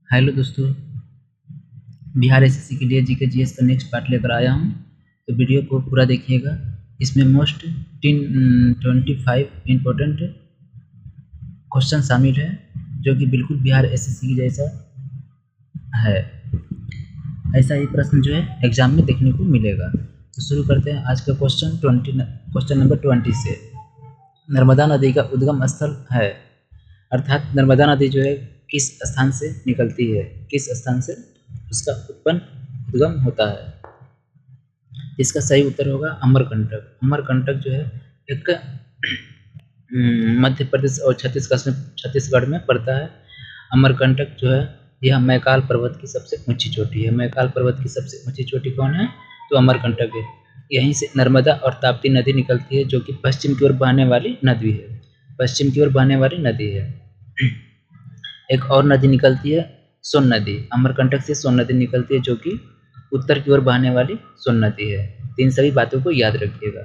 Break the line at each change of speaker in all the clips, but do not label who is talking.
Hello दोस्तों, Bihar SSC के लिए जीके जीएस का नेक्स्ट पार्ट लेकर आया हूँ। तो वीडियो को पूरा देखिएगा। इसमें मोस्ट 25 इम्पोर्टेंट क्वेश्चन शामिल है जो कि बिल्कुल बिहार एसएससी की जैसा है। ऐसा ही प्रश्न जो है एग्जाम में देखने को मिलेगा। तो शुरू करते हैं आज का क्वेश्चन नंबर 20 से। नर्मदा नदी का उद्गम स्थल है, अर्थात नर्मदा नदी जो है किस स्थान से निकलती है, किस स्थान से उसका उद्गम होता है। इसका सही उत्तर होगा अमरकंटक। अमरकंटक जो है एक मध्य प्रदेश और छत्तीसगढ़ में पड़ता है। अमरकंटक जो है यह मैकाल पर्वत की सबसे ऊंची चोटी है। मैकाल पर्वत की सबसे ऊंची चोटी कौन है? तो अमरकंटक है। यहीं से नर्मदा और ताप्ती नदी निकलती है जो कि पश्चिम की ओर बहने वाली नदी है। पश्चिम की ओर बहने वाली नदी है। एक और नदी निकलती है सोन नदी। अमरकंटक से सोन नदी निकलती है जो कि उत्तर की ओर बहने वाली सोन नदी है। तो इन सभी बातों को याद रखिएगा।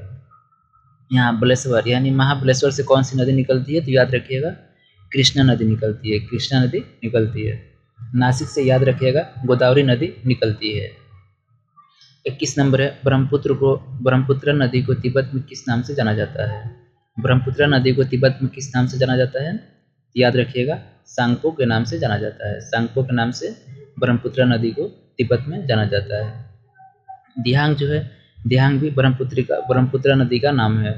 यहाँ बलेश्वर यानी महाबलेश्वर से कौन सी नदी निकलती है? तो याद रखिएगा कृष्णा नदी निकलती है। कृष्णा नदी निकलती है। नासिक से याद रखिएगा गोदावरी नदी निकलती है। 21 नंबर है ब्रह्मपुत्र नदी को तिब्बत में किस नाम से जाना जाता है? ब्रह्मपुत्र नदी को तिब्बत में किस नाम से जाना जाता है? याद रखिएगा सांगपो के नाम से जाना जाता है। सांगपो के नाम से ब्रह्मपुत्र नदी को तिब्बत में जाना जाता है। दिहांग जो है, दिहांग भी ब्रह्मपुत्र नदी का नाम है।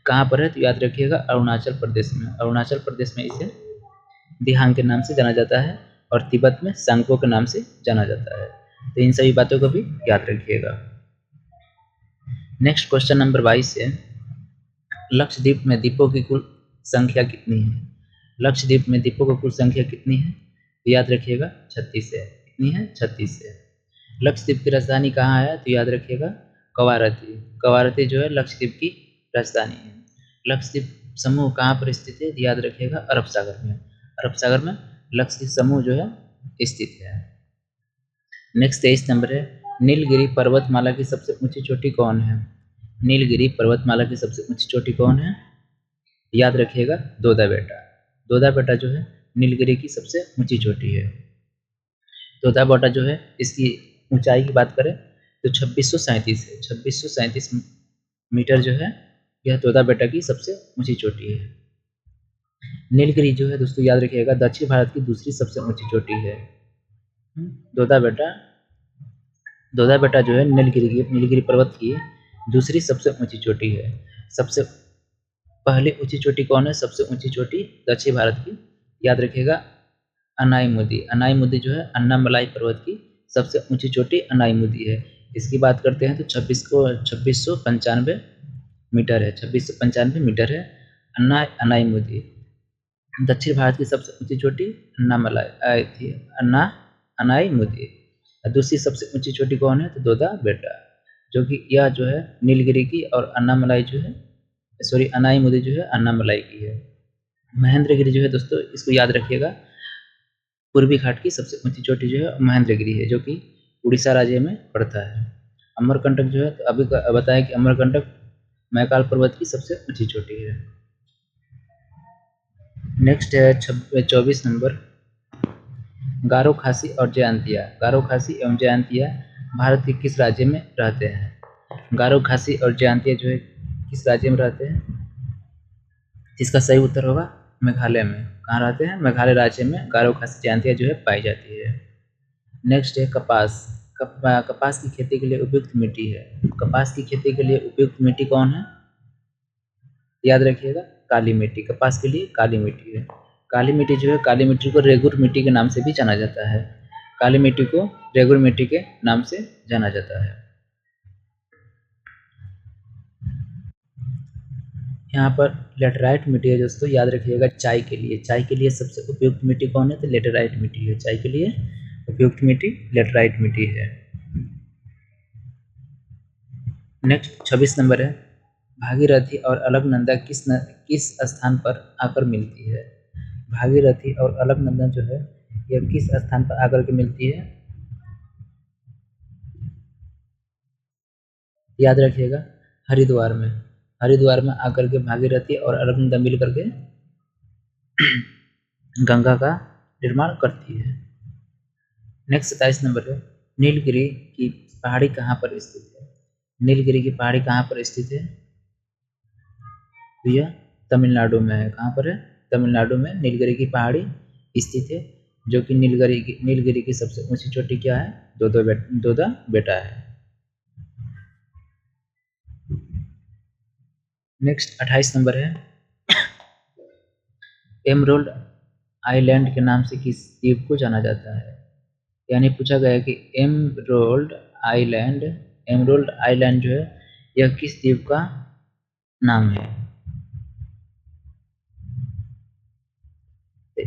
कहाँ पर है? तो याद रखिएगा अरुणाचल प्रदेश में। अरुणाचल प्रदेश में इसे दिहांग के नाम से जाना जाता है और तिब्बत में सांगपो के नाम से जाना जाता है। तो इन सभी बातों को भी याद रखिएगा। नेक्स्ट क्वेश्चन नंबर 22 है, लक्षद्वीप में द्वीपों की कुल संख्या कितनी है? लक्षद्वीप में द्वीपों की कुल संख्या कितनी है? तो याद रखिएगा 36 है। कितनी है? 36 है। लक्षद्वीप की राजधानी कहाँ है? तो याद रखिएगा कवारती। कवारती जो है लक्षद्वीप की राजधानी है। लक्षद्वीप समूह कहाँ पर स्थित है? याद रखिएगा अरब सागर में। अरब सागर में लक्षद्वीप समूह जो है स्थित है। नेक्स्ट 23 नंबर है, नीलगिरी पर्वतमाला की सबसे ऊंची चोटी कौन है? नीलगिरी पर्वतमाला की सबसे ऊंची चोटी कौन है? याद रखिएगा दोदा बेटा। दोदा बेटा जो है नीलगिरी की सबसे ऊंची चोटी है। दोदा बेटा जो है इसकी ऊंचाई की बात करें तो 2637 है। 2637 मीटर जो है यह दोदा बेटा की सबसे ऊंची चोटी है। नीलगिरी जो है दोस्तों याद रखिएगा दक्षिण भारत की दूसरी सबसे ऊंची चोटी है। दोदा बेटा जो है नीलगिरी पर्वत की दूसरी सबसे ऊंची चोटी है। सबसे पहली ऊंची चोटी कौन है? सबसे ऊंची चोटी दक्षिण भारत की याद रखिएगा अनाईमुदी। अनाईमुदी जो है अन्नामलाई पर्वत की सबसे ऊंची चोटी अनाईमुदी है। इसकी बात करते हैं तो 2695 मीटर है। 2695 मीटर है अनाईमुदी। दक्षिण भारत की सबसे ऊंची चोटी अन्नामलाई थी, अनाईमुदी। दूसरी सबसे ऊंची चोटी कौन है? तो दोदा बेटा, जो कि यह जो है नीलगिरी की और अन्नामलाई जो है अनाईमुदी जो है अन्नामलाई की है। महेंद्रगिरी जो है दोस्तों इसको याद रखिएगा पूर्वी घाट की सबसे ऊंची चोटी जो है महेंद्रगिरी है जो कि उड़ीसा राज्य में पड़ता है। अमरकंटक जो है तो अभी बताया कि अमरकंटक मैकाल पर्वत की सबसे ऊंची चोटी है। नेक्स्ट है 24 नंबर, गारो खासी और जयंतिया। गारो खासी एवं जयंतिया भारत के किस राज्य में रहते हैं? गारो खासी और जयंतिया जो है किस राज्य में रहते हैं? इसका सही उत्तर होगा मेघालय में। कहाँ रहते हैं? मेघालय राज्य में गारो खासी जयंतिया जो है पाई जाती है। नेक्स्ट है कपास। कपास की खेती के लिए उपयुक्त मिट्टी है। कपास की खेती के लिए उपयुक्त मिट्टी कौन है? याद रखिएगा काली मिट्टी। कपास के लिए काली मिट्टी है। काली मिट्टी जो है, काली मिट्टी को रेगुर मिट्टी के नाम से भी जाना जाता है। काली मिट्टी को रेगुर मिट्टी के नाम से जाना जाता है। यहाँ पर लेटराइट मिट्टी है दोस्तों, याद रखिएगा चाय के लिए। चाय के लिए सबसे उपयुक्त मिट्टी कौन है? तो लेटराइट मिट्टी है। चाय के लिए उपयुक्त मिट्टी लेटराइट मिट्टी है। नेक्स्ट 26 नंबर है, भागीरथी और अलकनंदा किस स्थान पर आकर मिलती है? भागीरथी और अलकनंदा जो है यह किस स्थान पर आकर के मिलती है? याद रखिएगा हरिद्वार में। हरिद्वार में आकर के भागीरथी और अलकनंदा मिल करके गंगा का निर्माण करती है। नेक्स्ट 27 नंबर है, नीलगिरी की पहाड़ी कहाँ पर स्थित है? नीलगिरी की पहाड़ी कहाँ पर स्थित है? तो यह तमिलनाडु में है। कहाँ पर है? तमिलनाडु में नीलगिरी की पहाड़ी स्थित है, जो कि नीलगिरी की सबसे ऊंची चोटी क्या है? दोदा बेटा है। नेक्स्ट 28 नंबर है, एमरोल्ड आइलैंड के नाम से किस द्वीप को जाना जाता है? यानी पूछा गया है कि एमरोल्ड आइलैंड जो है यह किस द्वीप का नाम है?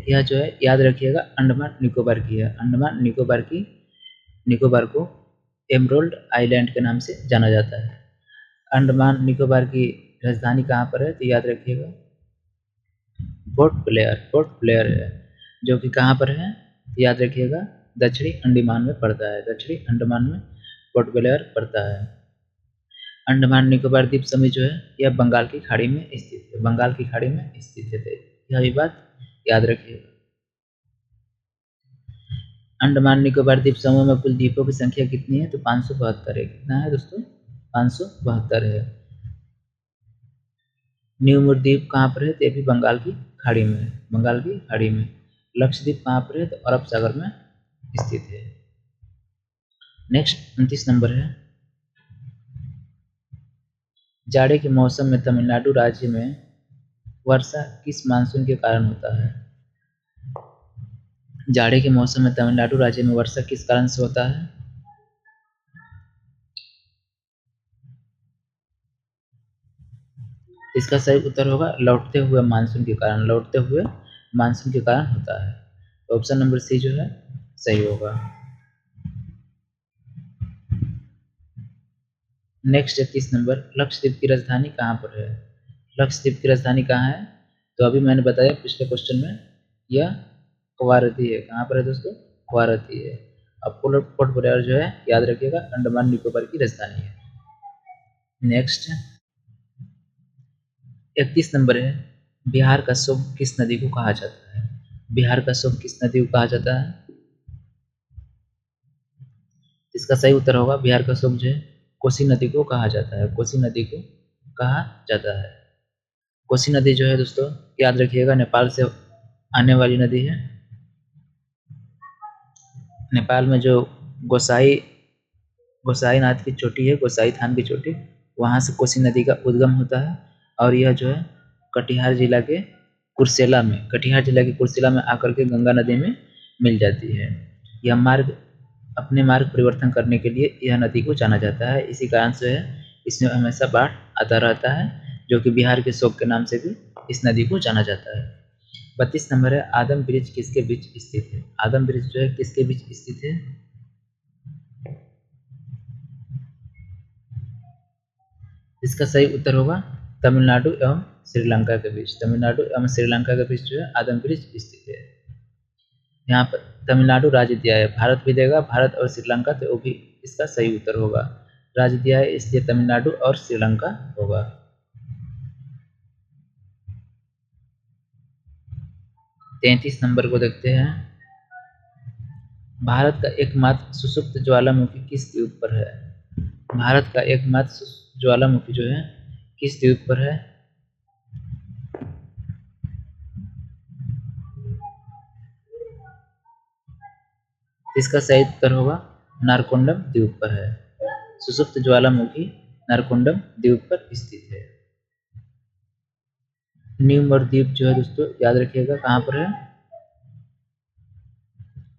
यह जो है याद रखिएगा अंडमान निकोबार की है। अंडमान निकोबार को एमरोल्ड आइलैंड के नाम से जाना जाता है। अंडमान निकोबार की राजधानी कहाँ पर है? तो याद रखिएगा पोर्ट ब्लेयर है, जो कि कहाँ पर है? याद रखिएगा दक्षिणी अंडमान में पड़ता है। दक्षिणी अंडमान में पोर्ट ब्लेयर पड़ता है। अंडमान निकोबार द्वीप समूह जो है यह बंगाल की खाड़ी में स्थित है। बंगाल की खाड़ी में स्थित है, यह भी बात याद रखिएगा। अंडमान निकोबार द्वीप समूह में कुल द्वीपों की संख्या कितनी है? तो 572 है। कितना है दोस्तों? 572 है। न्यू द्वीप कहाँ पर है? तो ये भी बंगाल की खाड़ी में है। बंगाल की खाड़ी में। लक्षद्वीप कहाँ पर है? तो अरब सागर में स्थित है। नेक्स्ट 29 नंबर है, जाड़े के मौसम में तमिलनाडु राज्य में वर्षा किस मानसून के कारण होता है? जाड़े के मौसम में तमिलनाडु राज्य में वर्षा किस कारण से होता है? इसका सही उत्तर होगा लौटते हुए मानसून के कारण। लौटते हुए मानसून के कारण होता है। तो ऑप्शन नंबर सी जो है सही होगा। नेक्स्ट 31 नंबर, लक्षद्वीप की राजधानी कहाँ पर है? लक्षद्वीप की राजधानी कहाँ है? तो अभी मैंने बताया पिछले क्वेश्चन में, यह कवारती है। कहाँ पर है दोस्तों? कवारती है। अब पोर्ट ब्लेयर जो है याद रखिएगा अंडमान निकोबार की राजधानी है। नेक्स्ट 31 नंबर है, बिहार का शोक किस नदी को कहा जाता है? बिहार का शोक किस नदी को कहा जाता है? इसका सही उत्तर होगा बिहार का शोक जो है कोसी नदी को कहा जाता है। कोसी नदी को कहा जाता है। कोसी नदी जो है दोस्तों याद रखिएगा नेपाल से आने वाली नदी है। नेपाल में जो गोसाई नाथ की चोटी है, गोसाई थान की चोटी, वहाँ से कोसी नदी का उद्गम होता है और यह जो है कटिहार जिला के कुर्सेला में आकर के गंगा नदी में मिल जाती है। यह अपने मार्ग परिवर्तन करने के लिए यह नदी को जाना जाता है। इसी कारण से है इसमें हमेशा बाढ़ आता रहता है, जो कि बिहार के शोक के नाम से भी इस नदी को जाना जाता है। 32 नंबर है, आदम ब्रिज किसके बीच स्थित है? आदम ब्रिज जो है किसके बीच स्थित है? इसका सही उत्तर होगा तमिलनाडु एवं श्रीलंका के बीच। तमिलनाडु एवं श्रीलंका के बीच जो है आदम ब्रिज स्थित है। यहाँ पर तमिलनाडु राज्य दिया है, भारत भी देगा, भारत और श्रीलंका, तो वो भी इसका सही उत्तर होगा। राज्य दिया है इसलिए तमिलनाडु और श्रीलंका होगा। 33 नंबर को देखते हैं, भारत का एकमात्र सुषुप्त ज्वालामुखी किस द्वीप पर है? भारत का एकमात्र ज्वालामुखी जो है किस द्वीप पर है? इसका सही उत्तर होगा नारकोंडम द्वीप पर है। सुषुप्त ज्वालामुखी नारकोंडम द्वीप पर स्थित है। न्यू द्वीप जो है दोस्तों याद रखिएगा कहाँ पर है?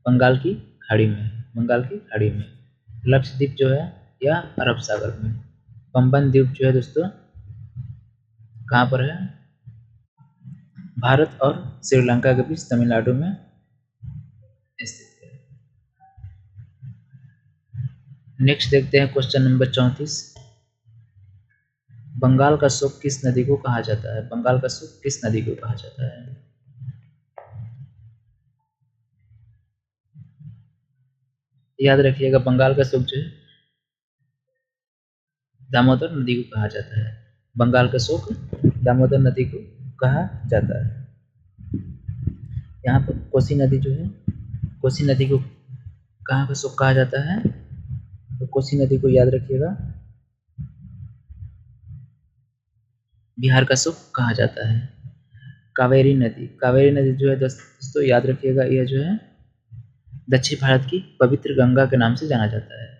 बंगाल की खाड़ी में। बंगाल की खाड़ी में। लक्षद्वीप जो है या अरब सागर में। पंबन द्वीप जो है दोस्तों कहाँ पर है? भारत और श्रीलंका के बीच तमिलनाडु में स्थित है। नेक्स्ट देखते हैं क्वेश्चन नंबर 34, बंगाल का शोक किस नदी को कहा जाता है? बंगाल का शोक किस नदी को कहा जाता है? याद रखिएगा बंगाल का शोक जो है दामोदर नदी को कहा जाता है। बंगाल का शोक दामोदर नदी को कहा जाता है। यहाँ पर कोसी नदी जो है कोसी नदी को कहाँ का सुख कहा जाता है? तो कोसी नदी को याद रखिएगा, बिहार का सुख कहा जाता है। कावेरी नदी जो है दोस्तों याद रखिएगा, यह जो है दक्षिण भारत की पवित्र गंगा के नाम से जाना जाता है।